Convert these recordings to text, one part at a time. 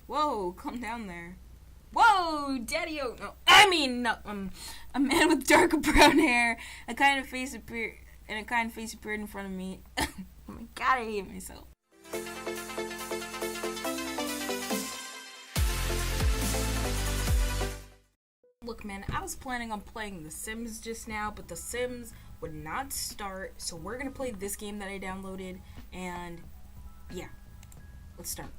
Whoa, calm down there. Whoa, Daddy-O. No, I mean, no, a man with dark brown hair, a kind of face appeared in front of me. Oh my god, I hate myself. Look, man, I was planning on playing The Sims just now, but The Sims would not start, so we're gonna play this game that I downloaded, and yeah, let's start.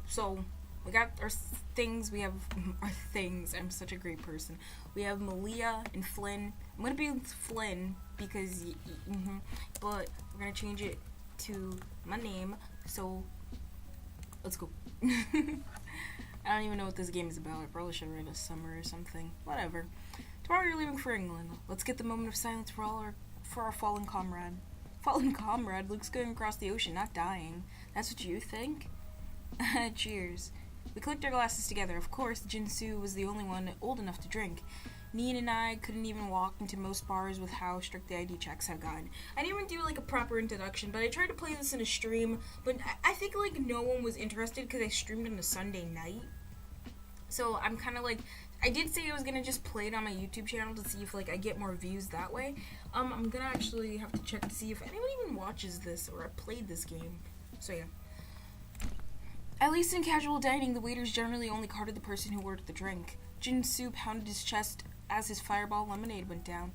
So, we got our things, we have our things. I'm such a great person. We have Malia and Flynn. I'm gonna be with Flynn because, but we're gonna change it to my name, so let's go. I don't even know what this game is about. I probably should have read a summer or something. Whatever. Tomorrow you're leaving for England. Let's get the moment of silence for our fallen comrade. Fallen comrade? Luke's going across the ocean, not dying. That's what you think? Cheers. We clicked our glasses together. Of course, Jinsu was the only one old enough to drink. Neen and I couldn't even walk into most bars with how strict the ID checks have gotten. I didn't even do like a proper introduction, but I tried to play this in a stream, but I think like no one was interested because I streamed on a Sunday night. So I'm kind of like, I did say I was gonna just play it on my YouTube channel to see if like I get more views that way. I'm gonna actually have to check to see if anyone even watches this or I played this game. So yeah. At least in casual dining, the waiters generally only carded the person who ordered the drink. Jinsu pounded his chest as his fireball lemonade went down.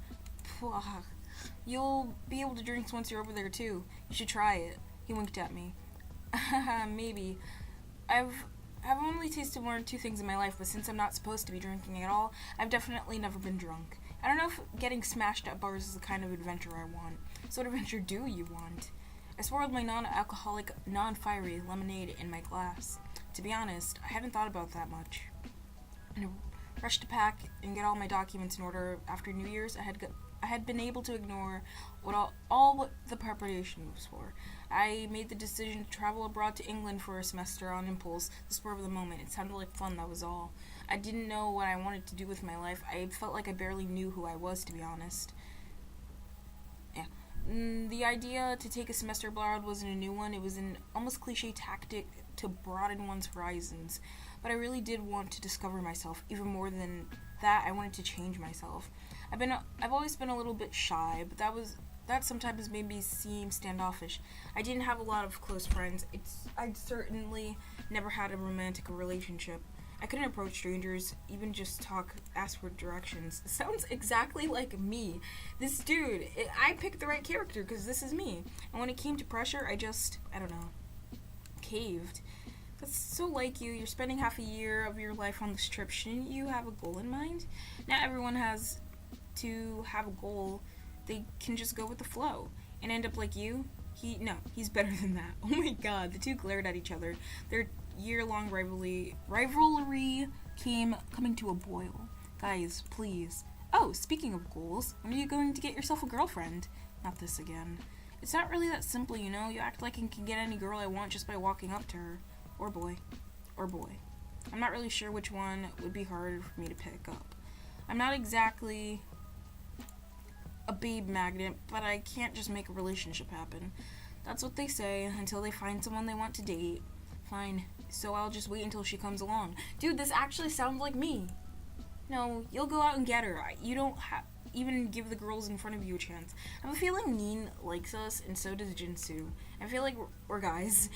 You'll be able to drink once you're over there too. You should try it. He winked at me. Maybe. I've only tasted one or two things in my life, but since I'm not supposed to be drinking at all, I've definitely never been drunk. I don't know if getting smashed at bars is the kind of adventure I want. So what adventure do you want? I swirled my non-alcoholic, non-fiery lemonade in my glass. To be honest, I hadn't thought about that much. In a rush to pack and get all my documents in order after New Year's, I had been able to ignore what the preparation was for. I made the decision to travel abroad to England for a semester on impulse, the spur of the moment. It sounded like fun, that was all. I didn't know what I wanted to do with my life. I felt like I barely knew who I was, to be honest. Yeah. The idea to take a semester abroad wasn't a new one. It was an almost cliche tactic to broaden one's horizons. But I really did want to discover myself. Even more than that, I wanted to change myself. I've always been a little bit shy, but that sometimes made me seem standoffish. I didn't have a lot of close friends. I'd certainly never had a romantic relationship. I couldn't approach strangers, even just ask for directions. It sounds exactly like me. This dude, I picked the right character because this is me. And when it came to pressure, I don't know, caved. That's so like you. You're spending half a year of your life on this trip. Shouldn't you have a goal in mind? Not everyone has to have a goal. They can just go with the flow and end up like you. He's better than that. Oh my god, the two glared at each other. Their year-long rivalry coming to a boil. Guys, please. Oh, speaking of goals, when are you going to get yourself a girlfriend? Not this again. It's not really that simple, you know. You act like I can get any girl I want just by walking up to her. Or boy. I'm not really sure which one would be harder for me to pick up. I'm not exactly a babe magnet, but I can't just make a relationship happen. That's what they say, until they find someone they want to date. Fine, so I'll just wait until she comes along. Dude, this actually sounds like me. No, you'll go out and get her. You don't even give the girls in front of you a chance. I have a feeling Neen likes us, and so does Jinsu. I feel like we're guys.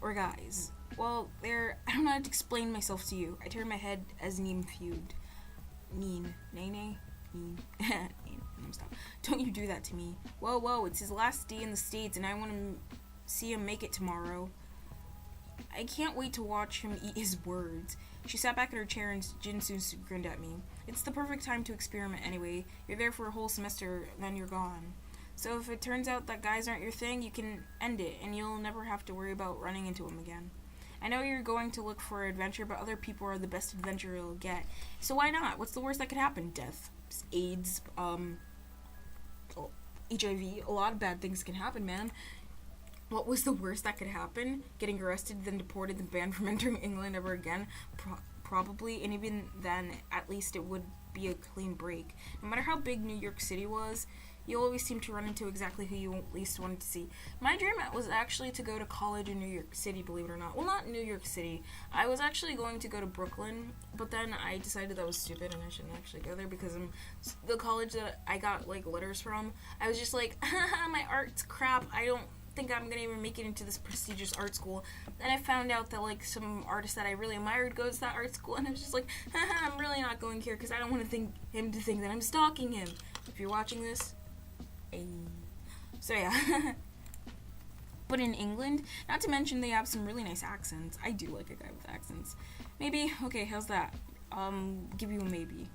We're guys. Well, I don't know how to explain myself to you. I turned my head as Neen fumed. Neen. Nene? Neen. Stop. Don't you do that to me. Whoa, it's his last day in the States, and I want to see him make it tomorrow. I can't wait to watch him eat his words. She sat back in her chair and Jinsu grinned at me. It's the perfect time to experiment anyway. You're there for a whole semester, then you're gone. So if it turns out that guys aren't your thing, you can end it, and you'll never have to worry about running into them again. I know you're going to look for adventure, but other people are the best adventure you'll get. So why not? What's the worst that could happen? Death, AIDS, HIV. A lot of bad things can happen, man. What was the worst that could happen? Getting arrested, then deported, then banned from entering England ever again? Probably, and even then, at least it would be a clean break. No matter how big New York City was, You always seem to run into exactly who you least wanted to see. My dream was actually to go to college in New York City, believe it or not. Well, not New York City. I was actually going to go to Brooklyn, but then I decided that was stupid and I shouldn't actually go there because the college that I got, like, letters from, I was just like, my art's crap. I don't think I'm gonna even make it into this prestigious art school. Then I found out that, like, some artist that I really admired goes to that art school, and I was just like, I'm really not going here because I don't want to think that I'm stalking him. If you're watching this, so yeah. But in England, not to mention they have some really nice accents. I do like a guy with accents. Maybe, okay, how's that? Give you a maybe.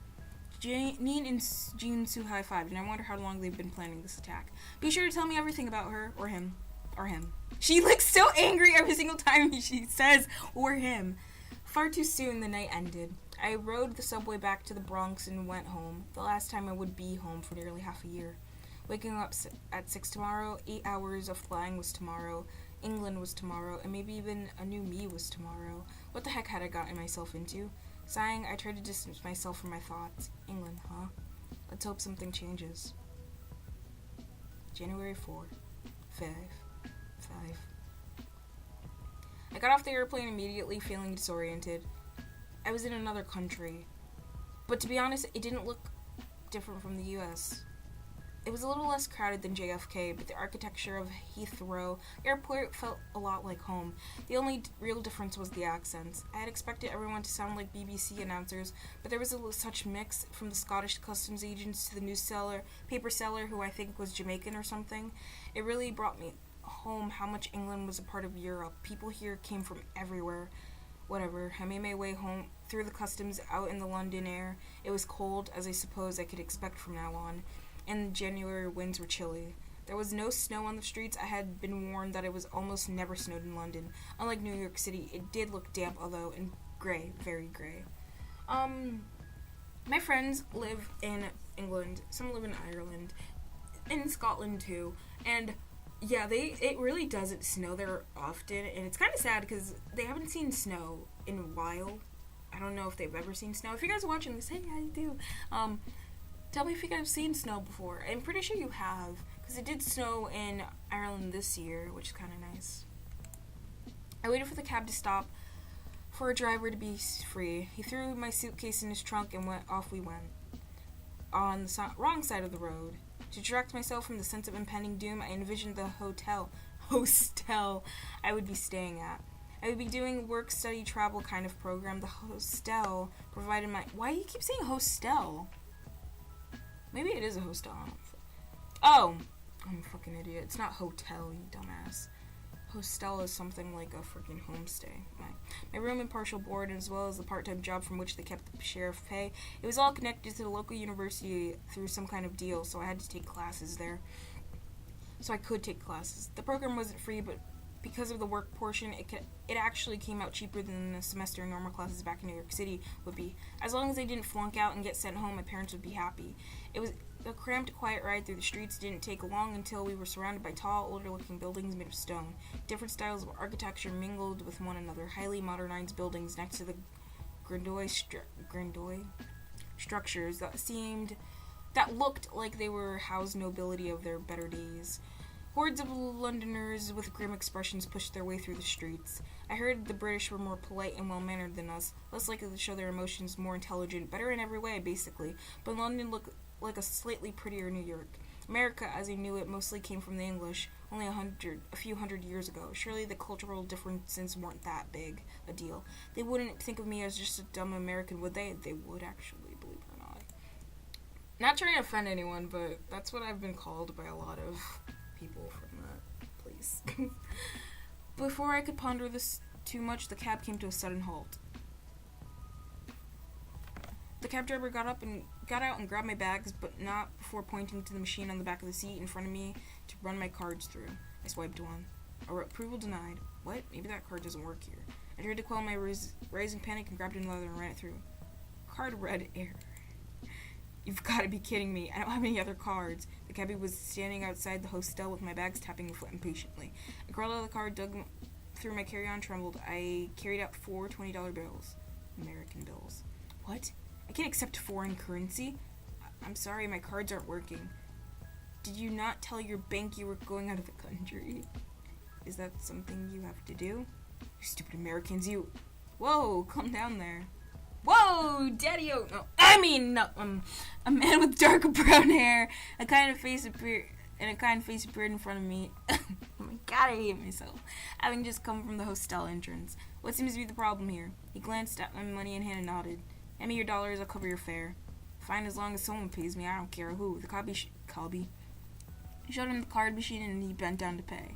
Neen and Jinsu high-fived, and I wonder how long they've been planning this attack. Be sure to tell me everything about her, or him. Or him. She looks so angry every single time she says, or him. Far too soon the night ended. I rode the subway back to the Bronx and went home, the last time I would be home for nearly half a year. Waking up at 6 tomorrow, 8 hours of flying was tomorrow, England was tomorrow, and maybe even a new me was tomorrow. What the heck had I gotten myself into? Sighing, I tried to distance myself from my thoughts. England, huh? Let's hope something changes. January 4, 5. I got off the airplane immediately, feeling disoriented. I was in another country. But to be honest, it didn't look different from the U.S. It was a little less crowded than JFK, but the architecture of Heathrow Airport felt a lot like home. The only real difference was the accents. I had expected everyone to sound like BBC announcers, but there was such mix, from the Scottish customs agents to the paper seller, who I think was Jamaican or something. It really brought me home how much England was a part of Europe. People here came from everywhere. Whatever, I made my way home through the customs out in the London air. It was cold, as I suppose I could expect from now on, and the January winds were chilly. There was no snow on the streets. I had been warned that it was almost never snowed in London. Unlike New York City, it did look damp, although, and gray, very gray. My friends live in England. Some live in Ireland. In Scotland, too. And yeah, it really doesn't snow there often, and it's kind of sad because they haven't seen snow in a while. I don't know if they've ever seen snow. If you guys are watching this, hey, how you do? Tell me if you guys have seen snow before. I'm pretty sure you have, because it did snow in Ireland this year, which is kind of nice. I waited for the cab to stop, for a driver to be free. He threw my suitcase in his trunk and off we went. On the wrong side of the road. To distract myself from the sense of impending doom, I envisioned the hostel I would be staying at. I would be doing work, study, travel kind of program. The hostel provided my... Why do you keep saying hostel? Maybe it is a hostel. Oh! I'm a fucking idiot. It's not hotel, you dumbass. Hostel is something like a freaking homestay. My room and partial board, as well as the part-time job from which they kept the share of pay, it was all connected to the local university through some kind of deal, so I had to take classes there. So I could take classes. The program wasn't free, but because of the work portion, it actually came out cheaper than the semester in normal classes back in New York City would be. As long as I didn't flunk out and get sent home, my parents would be happy. It was a cramped, quiet ride through the streets. Didn't take long until we were surrounded by tall, older-looking buildings made of stone. Different styles of architecture mingled with one another. Highly modernized buildings next to the Grandoy structures that looked like they were housed nobility of their better days. Hordes of Londoners with grim expressions pushed their way through the streets. I heard the British were more polite and well-mannered than us, less likely to show their emotions, more intelligent, better in every way, basically. But London looked like a slightly prettier New York. America, as I knew it, mostly came from the English, only a few hundred years ago. Surely the cultural differences weren't that big a deal. They wouldn't think of me as just a dumb American, would they? They would, actually, believe it or not. Not trying to offend anyone, but that's what I've been called by a lot of people from that place. Before I could ponder this too much, the cab came to a sudden halt. The cab driver got out and grabbed my bags, but not before pointing to the machine on the back of the seat in front of me to run my cards through. I swiped one. Approval denied. What? Maybe that card doesn't work here. I tried to quell my rising panic and grabbed another and ran it through. Card read error. You've got to be kidding me. I don't have any other cards. The cabbie was standing outside the hostel with my bags, tapping my foot impatiently. I crawled out of the car, dug through my carry-on, trembled. I carried out 4 $20 bills. American bills. What? I can't accept foreign currency. I'm sorry, my cards aren't working. Did you not tell your bank you were going out of the country? Is that something you have to do? You stupid Americans, you... Whoa, calm down there. Whoa, Daddy-o... No, I mean, no, a man with dark brown hair, a kind face appeared in front of me. Oh my god, I hate myself. Having just come from the hostel entrance. What seems to be the problem here? He glanced at my money and hand nodded. Hand me your dollars, I'll cover your fare. Fine, as long as someone pays me, I don't care who. The cobby. I showed him the card machine and he bent down to pay.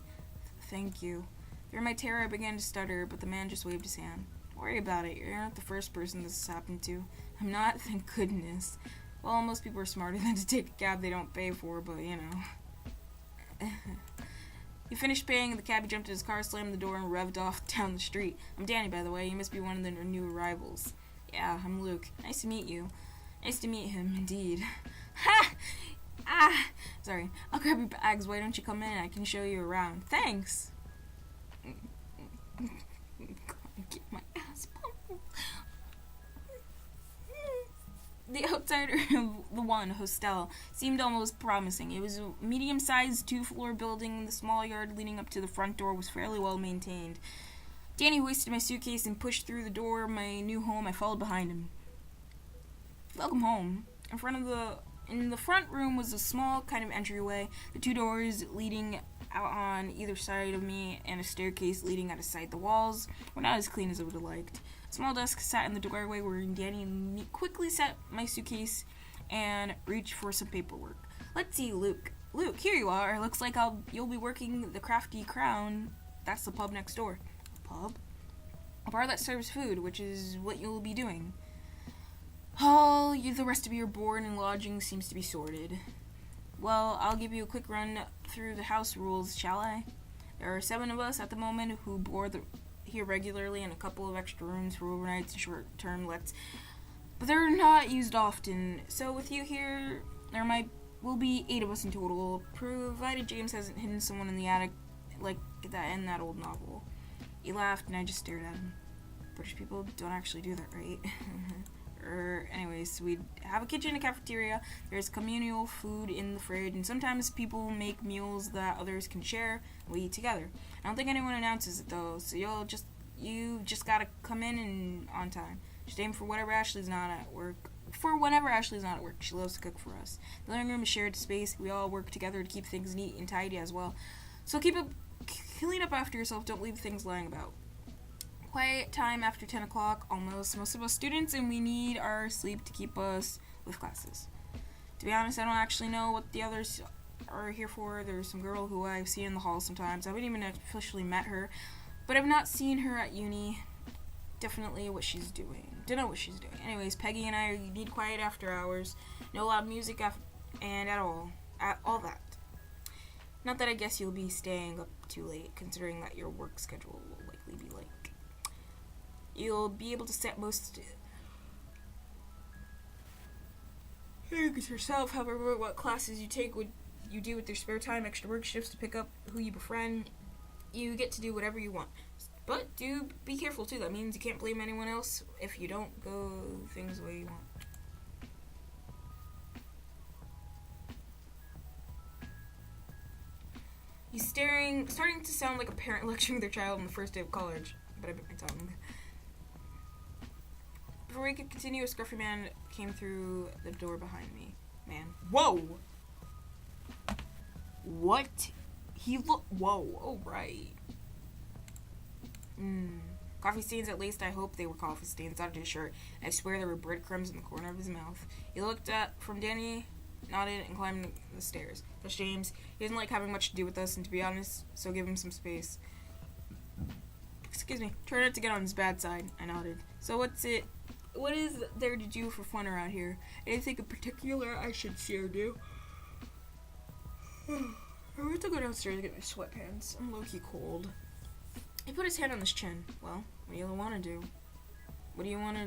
Thank you. Through my terror, I began to stutter, but the man just waved his hand. Don't worry about it. You're not the first person this has happened to. I'm not, thank goodness. Well, most people are smarter than to take a cab they don't pay for, but you know. He finished paying, and the cabbie jumped in his car, slammed the door, and revved off down the street. I'm Danny, by the way. You must be one of the new arrivals. Yeah, I'm Luke. Nice to meet you. Nice to meet him, indeed. Ha! Ah! Sorry. I'll grab your bags. Why don't you come in? I can show you around. Thanks! Get my ass pumped. The outside of the one hostel seemed almost promising. It was a medium-sized 2-floor building. The small yard leading up to the front door was fairly well maintained. Danny hoisted my suitcase and pushed through the door of my new home. I followed behind him. Welcome home. In the front room was a small kind of entryway, the 2 doors leading out on either side of me, and a staircase leading out of sight. The walls were not as clean as I would have liked. A small desk sat in the doorway where Danny quickly set my suitcase and reached for some paperwork. Let's see, Luke. Luke, here you are. Looks like you'll be working the Crafty Crown. That's the pub next door. Pub? A bar that serves food, which is what you'll be doing. The rest of your board and lodging seems to be sorted. Well, I'll give you a quick run through the house rules, shall I? There are 7 of us at the moment who board here regularly, and a couple of extra rooms for overnights and short-term lets. But they're not used often. So with you here, will be 8 of us in total, provided James hasn't hidden someone in the attic like that in that old novel. He laughed, and I just stared at him. British people don't actually do that, right? Anyways, we'd have a kitchen and a cafeteria. There's communal food in the fridge, and sometimes people make meals that others can share, and we eat together. I don't think anyone announces it, though, so you just gotta come in and on time. Just aim for whenever Ashley's not at work. She loves to cook for us. The living room is shared space. We all work together to keep things neat and tidy as well. So clean up after yourself. Don't leave things lying about. Quiet time after 10 o'clock, almost. Most of us students, and we need our sleep to keep us with classes. To be honest, I don't actually know what the others are here for. There's some girl who I've seen in the hall sometimes. I haven't even officially met her, but I've not seen her at uni. Definitely what she's doing. Don't know what she's doing. Anyways, Peggy and I need quiet after hours. No loud music and at all that. Not that I guess you'll be staying up too late, considering that your work schedule will likely be like. You'll be able to set most things yourself. However, what classes you take, what you do with your spare time, extra work shifts to pick up who you befriend, you get to do whatever you want. But do be careful too. That means you can't blame anyone else if you don't go things the way you want. He's starting to sound like a parent lecturing their child on the first day of college, but I bit my tongue. Before we could continue, a scruffy man came through the door behind me. Man. Whoa! What? Whoa, oh right. Coffee stains, at least I hope they were coffee stains out of his shirt. I swear there were breadcrumbs in the corner of his mouth. He looked from Danny, nodded, and climbed the stairs. That's James. He doesn't like having much to do with us, and to be honest, so give him some space. Excuse me. Try not to get on his bad side. I nodded. So what is there to do for fun around here? Anything in particular I should share do? I have to go downstairs to get my sweatpants. I'm low-key cold. He put his hand on his chin. Well, what do you want to do? What do you want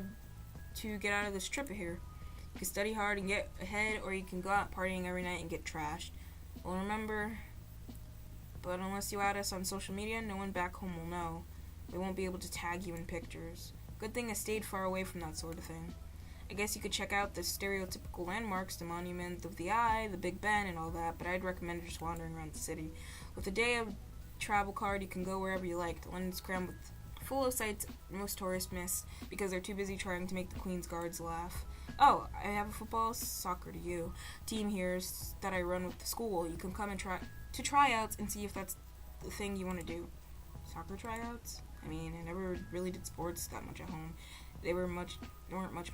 to get out of this trip here? You can study hard and get ahead, or you can go out partying every night and get trashed. Well, remember, but unless you add us on social media, no one back home will know. We won't be able to tag you in pictures. Good thing I stayed far away from that sort of thing. I guess you could check out the stereotypical landmarks, the Monument of the Eye, the Big Ben, and all that, but I'd recommend just wandering around the city. With a day of travel card, you can go wherever you like. London's crammed with full of sights most tourists miss because they're too busy trying to make the Queen's Guards laugh. Oh, I have a football, soccer to you team here that I run with the school. You can come and try to tryouts and see if that's the thing you want to do. Soccer tryouts? I mean, I never really did sports that much at home. They weren't much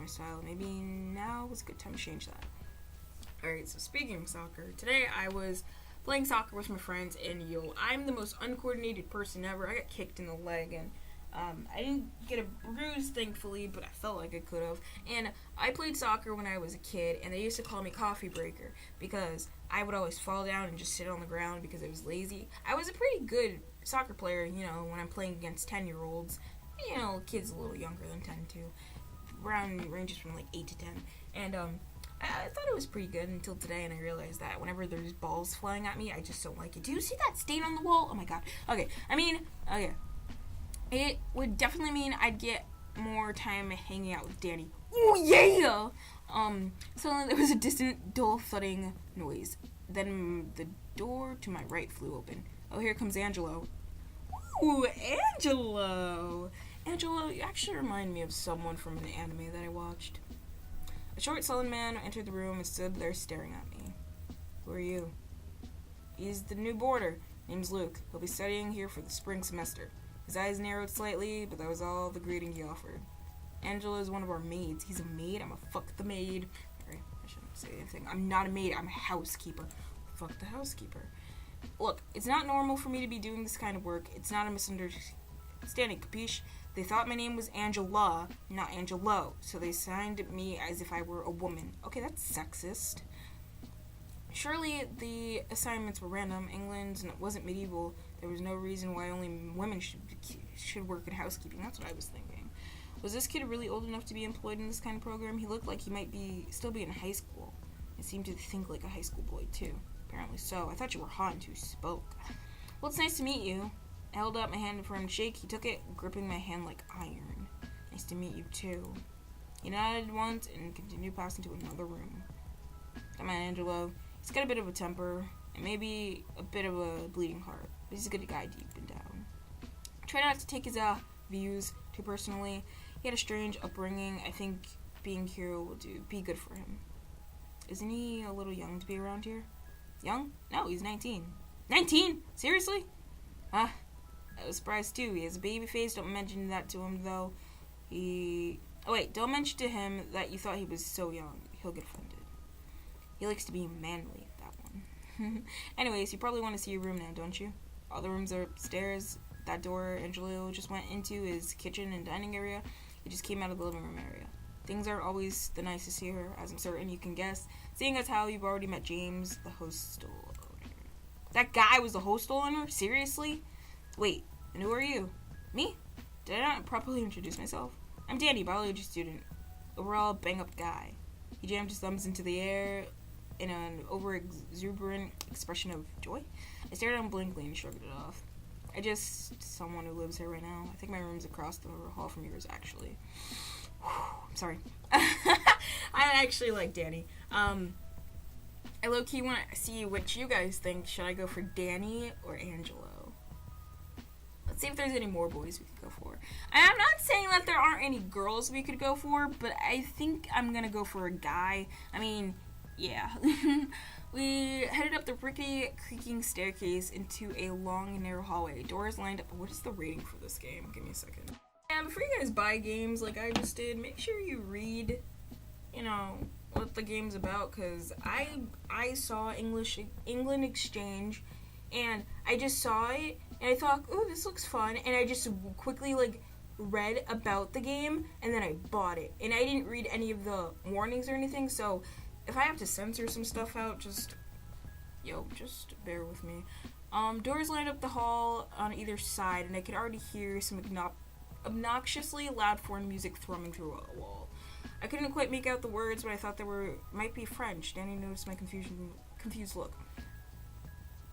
my style. Maybe now was a good time to change that. Alright, so speaking of soccer, today I was playing soccer with my friends, and I'm the most uncoordinated person ever. I got kicked in the leg, and I didn't get a bruise, thankfully, but I felt like I could have. And I played soccer when I was a kid, and they used to call me Coffee Breaker because I would always fall down and just sit on the ground because I was lazy. I was a pretty good soccer player, when I'm playing against 10-year-olds. Kids a little younger than 10, too. Around ranges from, 8 to 10. And, I thought it was pretty good until today, and I realized that whenever there's balls flying at me, I just don't like it. Do you see that stain on the wall? Oh, my God. Okay. It would definitely mean I'd get more time hanging out with Danny. Oh, yeah! Suddenly there was a distant, dull thudding noise. Then the door to my right flew open. Oh, here comes Angelo. Ooh, Angelo! Angelo, you actually remind me of someone from an anime that I watched. A short, sullen man entered the room and stood there staring at me. Who are you? He's the new boarder. Name's Luke. He'll be studying here for the spring semester. His eyes narrowed slightly, but that was all the greeting he offered. Angela is one of our maids. He's a maid. I'm a fuck the maid. Sorry, I shouldn't say anything. I'm not a maid. I'm a housekeeper. Fuck the housekeeper. Look, it's not normal for me to be doing this kind of work. It's not a misunderstanding, capiche? They thought my name was Angela, not Angelo, so they signed me as if I were a woman. Okay, that's sexist. Surely the assignments were random. England wasn't medieval. There was no reason why only women should work in housekeeping. That's what I was thinking. Was this kid really old enough to be employed in this kind of program? He looked like he might still be in high school. He seemed to think like a high school boy, too. Apparently so. I thought you were hot and who spoke. Well, it's nice to meet you. I held out my hand for him to shake. He took it, gripping my hand like iron. Nice to meet you, too. He nodded once and continued passing to another room. Come on, Angelo. He's got a bit of a temper and maybe a bit of a bleeding heart, but he's a good guy deep and down. Try not to take his views too personally. He had a strange upbringing. I think being here will be good for him. Isn't he a little young to be around here? Young? No, he's 19. 19? Seriously? I was surprised too. He has a baby face. Don't mention that to him, though. Don't mention to him that you thought he was so young. He'll get offended. He likes to be manly, that one. Anyways, you probably want to see your room now, don't you? All the rooms are upstairs. That door Angelo just went into is kitchen and dining area. He just came out of the living room area. Things aren't always the nicest here, as I'm certain you can guess, seeing as how you've already met James, the hostel owner. That guy was the hostel owner? Seriously? Wait, and who are you? Me? Did I not properly introduce myself? I'm Danny, biology student. Overall, bang-up guy. He jammed his thumbs into the air in an over-exuberant expression of joy. I stared at him blankly and shrugged it off. I just someone who lives here right now. I think my room's across the hall from yours, actually. I'm sorry. I actually like Danny. I low-key want to see what you guys think. Should I go for Danny or Angelo? Let's see if there's any more boys we could go for. And I'm not saying that there aren't any girls we could go for, but I think I'm going to go for a guy. I mean, yeah. We headed up the rickety, creaking staircase into a long, narrow hallway. Doors lined up. What is the rating for this game? Give me a second. And before you guys buy games like I just did, make sure you read, what the game's about, because I saw England Exchange, and I just saw it, and I thought, oh, this looks fun, and I just quickly, read about the game, and then I bought it. And I didn't read any of the warnings or anything, so if I have to censor some stuff out, just bear with me. Doors lined up the hall on either side, and I could already hear some obnoxiously loud foreign music thrumming through a wall. I couldn't quite make out the words, but I thought they might be French. Danny noticed my confused look.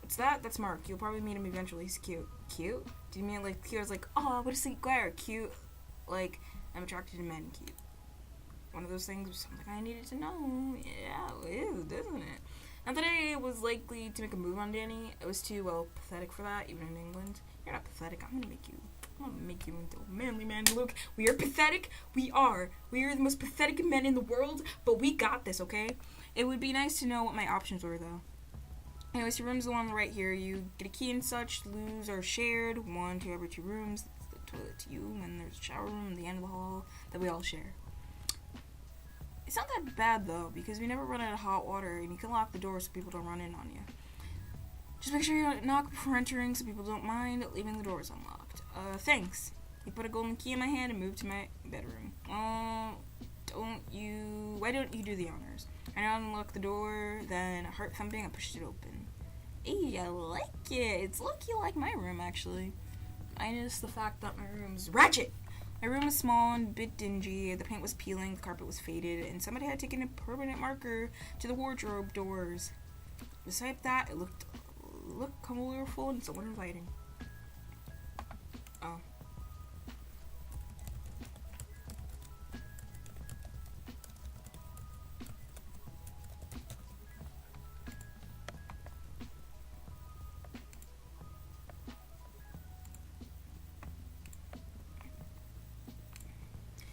What's that? That's Mark. You'll probably meet him eventually. He's cute. Cute? Do you mean cute? I was like, oh, what a sweet guy. Or cute, I'm attracted to men. Cute. one of those things was something I needed to know. Yeah, it is, doesn't it? Not that I was likely to make a move on Danny. I was too, well, pathetic for that, even in England. You're not pathetic. I'm gonna make you into a manly man, Luke. We are pathetic. We are. We are the most pathetic men in the world, but we got this, okay? It would be nice to know what my options were, though. Anyways, your room's the one on the right here. You get a key and such. Loos are shared. 1 to every 2 rooms. That's the toilet to you. And there's a shower room at the end of the hall that we all share. It's not that bad, though, because we never run out of hot water, and you can lock the door so people don't run in on you. Just make sure you knock before entering so people don't mind leaving the doors unlocked. Thanks. He put a golden key in my hand and moved to my bedroom. Why don't you do the honors? I unlocked the door, then heart thumping, I pushed it open. Hey, I like it. It's low-key like my room, actually. Minus the fact that my room's ratchet. My room was small and a bit dingy, the paint was peeling, the carpet was faded, and somebody had taken a permanent marker to the wardrobe doors. Besides that, it looked colorful and somewhat inviting. Oh.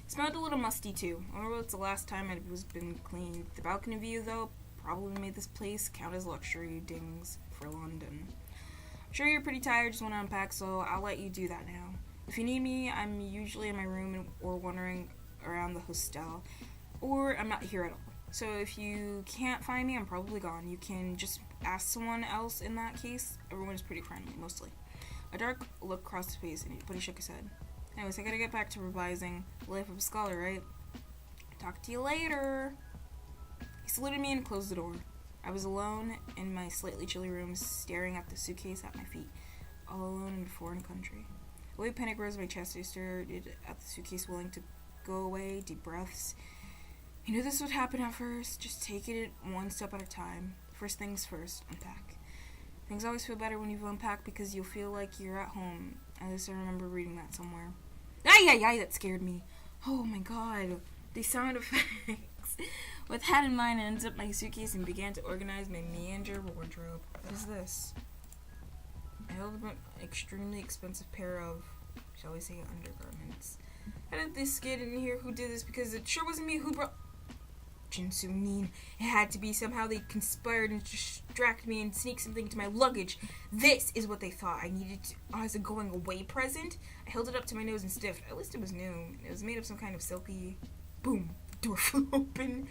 It smelled a little musty too. I wonder what's the last time it was been cleaned. The balcony view, though, probably made this place count as luxury dings for London. I'm sure you're pretty tired, just want to unpack, so I'll let you do that now. If you need me, I'm usually in my room or wandering around the hostel, or I'm not here at all. So if you can't find me, I'm probably gone. You can just ask someone else in that case. Everyone is pretty friendly, mostly. A dark look crossed his face, but he shook his head. Anyways, I gotta get back to revising The Life of a Scholar, right? Talk to you later. He saluted me and closed the door. I was alone in my slightly chilly room, staring at the suitcase at my feet, all alone in a foreign country. A wave of panic rose in my chest. I stared at the suitcase, willing to go away, deep breaths. I knew this would happen at first, just take it one step at a time. First things first, unpack. Things always feel better when you've unpacked because you'll feel like you're at home. At least I remember reading that somewhere. Ay, that scared me. Oh my god, these sound effects. With that in mind, I unzipped my suitcase and began to organize my meander wardrobe. What is this? I held up an extremely expensive pair of, shall we say, undergarments. How did this get in here? Who did this? Because it sure wasn't me who brought... Jinsu Nin. It had to be. Somehow they conspired and distract me and sneak something into my luggage. This is what they thought I needed as a going away present. I held it up to my nose and sniffed. At least it was new. It was made of some kind of silky... Boom. The door flew open.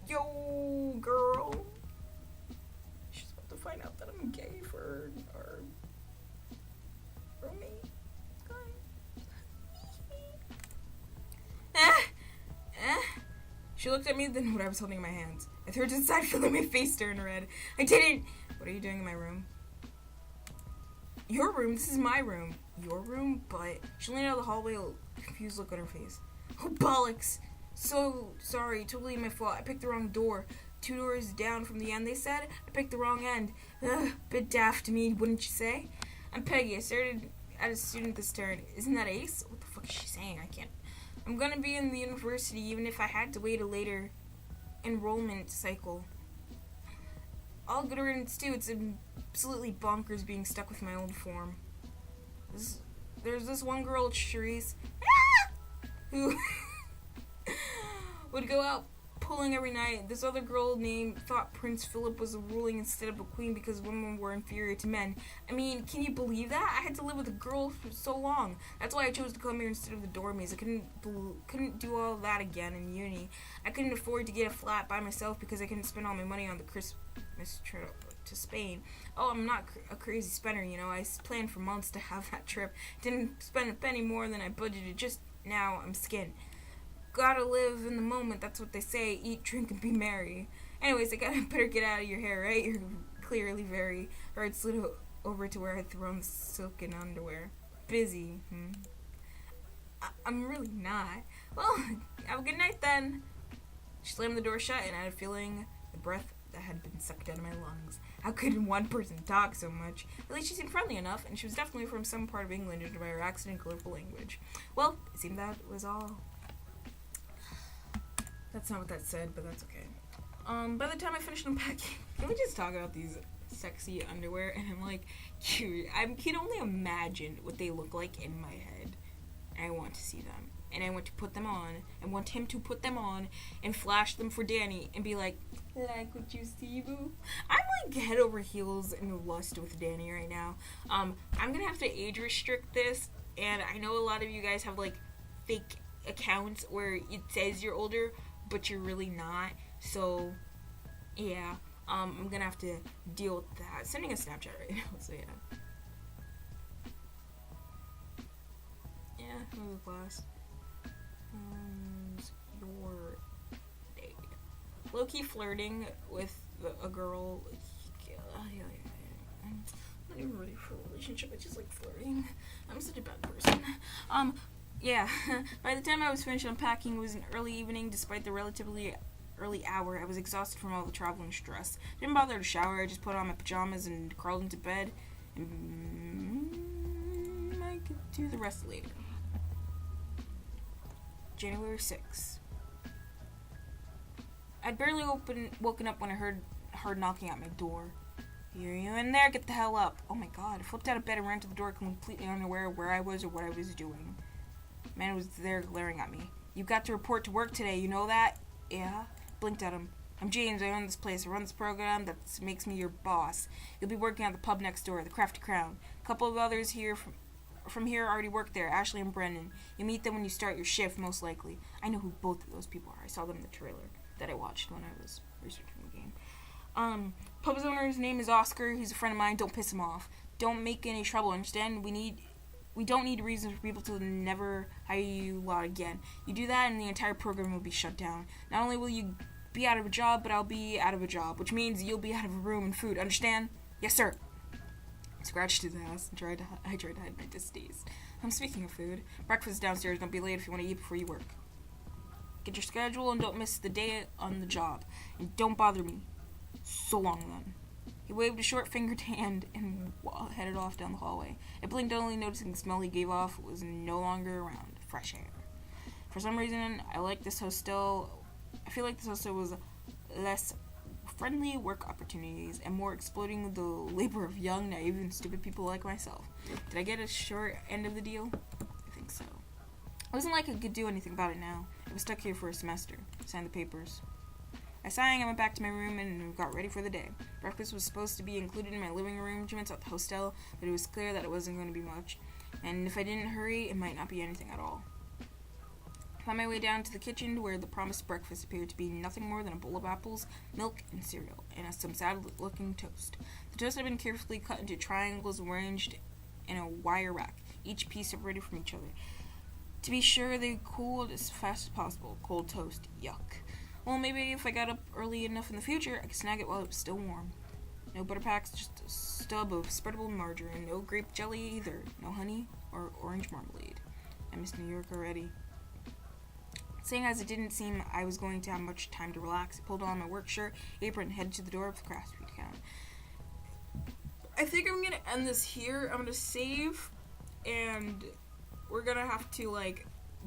Yo, girl. She's about to find out that I'm gay for our roommate guy. She looked at me, then what I was holding in my hands. I threw it to the side, feeling my face turn red. I didn't! What are you doing in my room? Your room? This is my room. Your room? But... She leaned out of the hallway, a confused look on her face. Oh, bollocks! So sorry, totally my fault. I picked the wrong door. 2 doors down from the end, they said. I picked the wrong end. Bit daft to me, wouldn't you say? I'm Peggy. I started at a student this turn. Isn't that Ace? What the fuck is she saying? I can't... I'm gonna be in the university even if I had to wait a later enrollment cycle. All good riddance too. It's absolutely bonkers being stuck with my old form. There's this one girl, Charisse, who would go out pulling every night. This other girl thought Prince Philip was a ruling instead of a queen because women were inferior to men. I mean, can you believe that? I had to live with a girl for so long. That's why I chose to come here instead of the dormies. I couldn't do all that again in uni. I couldn't afford to get a flat by myself because I couldn't spend all my money on the Christmas trip to Spain. Oh, I'm not a crazy spender, you know. I planned for months to have that trip. Didn't spend a penny more than I budgeted. Just now, I'm skinned. Gotta live in the moment, that's what they say. Eat, drink, and be merry. Anyways, I better get out of your hair, right? You're clearly very... Or it slid over to where I'd thrown the silken underwear. Busy, I'm really not. Well, have a good night then. She slammed the door shut, and I had a feeling the breath that had been sucked out of my lungs. How could one person talk so much? At least she seemed friendly enough, and she was definitely from some part of England due to her accent and colorful language. Well, it seemed that was all. That's not what that said, but that's okay. By the time I finished unpacking, can we just talk about these sexy underwear? And I'm like, dude, I can only imagine what they look like in my head. And I want to see them. And I want to put them on. I want him to put them on and flash them for Danny and be like what you see, boo? I'm like head over heels in lust with Danny right now. I'm gonna have to age restrict this. And I know a lot of you guys have like fake accounts where it says you're older, but you're really not. So, yeah, I'm gonna have to deal with that. Sending a Snapchat right now, so yeah. Yeah, move class. Your day. Low-key flirting with a girl. I'm not even ready for a relationship. I just like flirting. I'm such a bad person. Yeah. By the time I was finished unpacking, it was an early evening. Despite the relatively early hour, I was exhausted from all the travel and stress. Didn't bother to shower. I just put on my pajamas and crawled into bed. And I could do the rest later. January 6th. I'd barely woken up when I heard hard knocking at my door. Are you in there? Get the hell up. Oh my god. I flipped out of bed and ran to the door completely unaware of where I was or what I was doing. The man was there glaring at me. You got to report to work today, you know that? Yeah. Blinked at him. I'm James, I own this place. I run this program that makes me your boss. You'll be working at the pub next door, the Crafty Crown. A couple of others here from here already work there, Ashley and Brendan. You meet them when you start your shift, most likely. I know who both of those people are. I saw them in the trailer that I watched when I was researching the game. Pub's owner's name is Oscar. He's a friend of mine. Don't piss him off. Don't make any trouble, understand? We don't need reasons for people to never hire you out again. You do that and the entire program will be shut down. Not only will you be out of a job, but I'll be out of a job, which means you'll be out of a room and food, understand? Yes, sir. I scratched his ass and I tried to hide my distaste. Speaking of food, breakfast is downstairs. Don't be late if you want to eat before you work. Get your schedule and don't miss the day on the job. And don't bother me. So long, then. He waved a short-fingered hand and headed off down the hallway. I blinked, only noticing the smell he gave off was no longer around. Fresh air. For some reason, I feel like this hostel was less friendly work opportunities and more exploiting the labor of young, naive, and stupid people like myself. Did I get a short end of the deal? I think so. It wasn't like I could do anything about it now. I was stuck here for a semester. Signed the papers. I sang, I went back to my room and got ready for the day. Breakfast was supposed to be included in my living arrangements at the hostel, but it was clear that it wasn't going to be much, and if I didn't hurry, it might not be anything at all. I found my way down to the kitchen, where the promised breakfast appeared to be nothing more than a bowl of apples, milk, and cereal, and some sad-looking toast. The toast had been carefully cut into triangles arranged in a wire rack, each piece separated from each other. To be sure, they cooled as fast as possible. Cold toast. Yuck. Well, maybe if I got up early enough in the future, I could snag it while it was still warm. No butter packs, just a stub of spreadable margarine. No grape jelly either. No honey or orange marmalade. I miss New York already. Seeing as it didn't seem I was going to have much time to relax, I pulled on my work shirt, apron, and headed to the door of the Crafty Crown. I think I'm going to end this here. I'm going to save, and we're going to have to,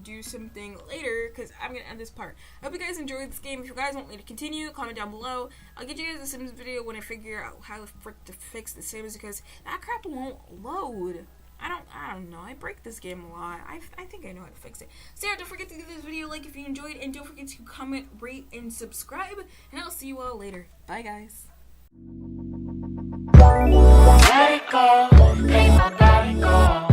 do something later, because I'm going to end this part. I hope you guys enjoyed this game. If you guys want me to continue, comment down below. I'll get you guys a Sims video when I figure out how the frick to fix the Sims, because that crap won't load. I don't know. I break this game a lot. I think I know how to fix it. So yeah, don't forget to give this video a like if you enjoyed, and don't forget to comment, rate, and subscribe, and I'll see you all later. Bye, guys. Let it go, let my body go.